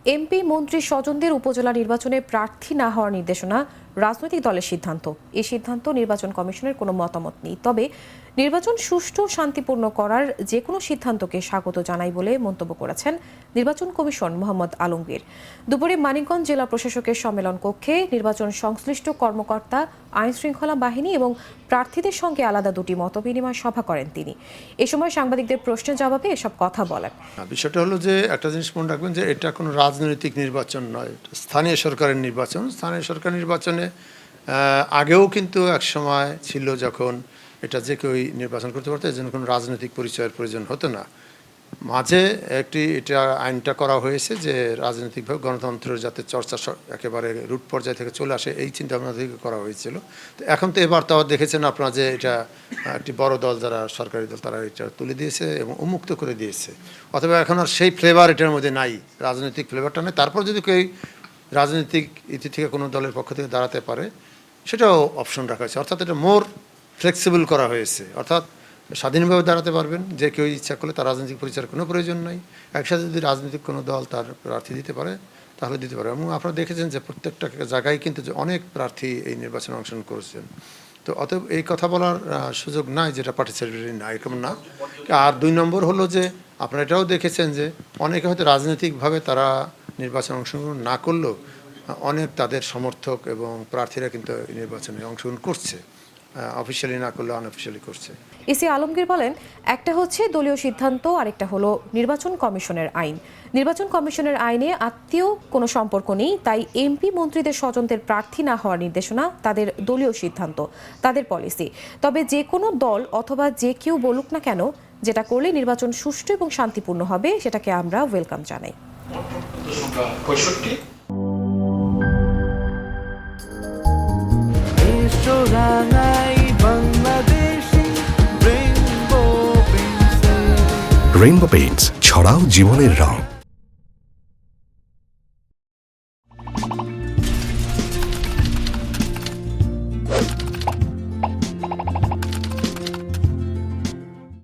MP মন্ত্রী স্বজনদের উপজেলা নির্বাচনে প্রার্থী না হওয়ার নির্দেশনা রাজনৈতিক দলের সিদ্ধান্ত। এই সিদ্ধান্ত নির্বাচন কমিশনের কোনো মতামত নেই। তবে নির্বাচন সুষ্ঠু শান্তিপূর্ণ করার যে কোনো সিদ্ধান্তকে স্বাগত জানাই বলে মন্তব্য করেছেন নির্বাচন কমিশন মোহাম্মদ আলমগীর। দুপুরে মানিকগঞ্জ জেলা প্রশাসকের সম্মেলন কক্ষে নির্বাচন সংশ্লিষ্ট কর্মকর্তা, আইন শৃঙ্খলা বাহিনী এবং প্রার্থীদের সঙ্গে আলাদা দুটি মতবিনিময় সভা করেন তিনি। এ সময় সাংবাদিকদের প্রশ্নের জবাবে এসব কথা বলেন। বিষয়টা হলো যে একটা জিনিস মনে রাখবেন যে এটা কোনো রাজনৈতিক নির্বাচন নয়, স্থানীয় সরকারের নির্বাচন। স্থানীয় সরকার নির্বাচনে আগেও কিন্তু এক সময় ছিল যখন এটা যে কেউ নির্বাচন করতে পারতো, এর জন্য কোনো রাজনৈতিক পরিচয়ের প্রয়োজন হতো না। মাঝে এটা আইনটা করা হয়েছে যে রাজনৈতিকভাবে গণতন্ত্রের যাতে চর্চা একেবারে রুট পর্যায় থেকে চলে আসে, এই চিন্তাভাবনা থেকে করা হয়েছিল। তো এখন তো এবার তো দেখেছেন আপনারা যে এটা একটি বড় দল, যারা সরকারি দল, তারা এটা তুলে দিয়েছে এবং উন্মুক্ত করে দিয়েছে। অথবা এখন আর সেই ফ্লেভার এটার মধ্যে নাই, রাজনৈতিক ফ্লেভারটা নেই। তারপর যদি কেউ রাজনৈতিক ইতি থেকে কোনো দলের পক্ষ থেকে দাঁড়াতে পারে, সেটাও অপশন রাখা হয়েছে। অর্থাৎ এটা মোর ফ্লেক্সিবল করা হয়েছে। অর্থাৎ স্বাধীনভাবে দাঁড়াতে পারবেন, যে কেউ ইচ্ছা করলে তার রাজনৈতিক পরিচয়ের কোনো প্রয়োজন নাই। একসাথে যদি রাজনৈতিক কোনো দল তার প্রার্থী দিতে পারে তাহলে দিতে পারে। এবং আপনারা দেখেছেন যে প্রত্যেকটা জায়গায় কিন্তু অনেক প্রার্থী এই নির্বাচনে অংশগ্রহণ করেছেন। তো অতএব এই কথা বলার সুযোগ নাই যেটা পার্টিসিপেটরি না, এরকম না। আর 2 নম্বর হলো যে আপনারা এটাও দেখেছেন যে অনেকে হয়তো রাজনৈতিকভাবে তারা নির্বাচনে অংশগ্রহণ না করলেও অনেক তাদের সমর্থক এবং প্রার্থীরা কিন্তু এই নির্বাচনে অংশগ্রহণ করছে, অফিসিয়ালি না করলে আনঅফিসিয়ালি করছে। এসি আলমগীর বলেন, একটা হচ্ছে দলীয় সিদ্ধান্ত, আরেকটা হলো নির্বাচন কমিশনের আইন। নির্বাচন কমিশনের আইনে আত্মীয় কোনো সম্পর্ক নেই, তাই এমপি মন্ত্রীদের স্বজনদের প্রার্থী না হওয়ার নির্দেশনা তাদের দলীয় সিদ্ধান্ত, তাদের পলিসি। তবে যে কোনো দল অথবা যে কেউ বলুক না কেন, যেটা করলে নির্বাচন সুষ্ঠু এবং শান্তিপূর্ণ হবে, সেটাকে আমরা ওয়েলকাম জানাই। রেইনবো পেইন্টস, ছড়াও জীবনের রং।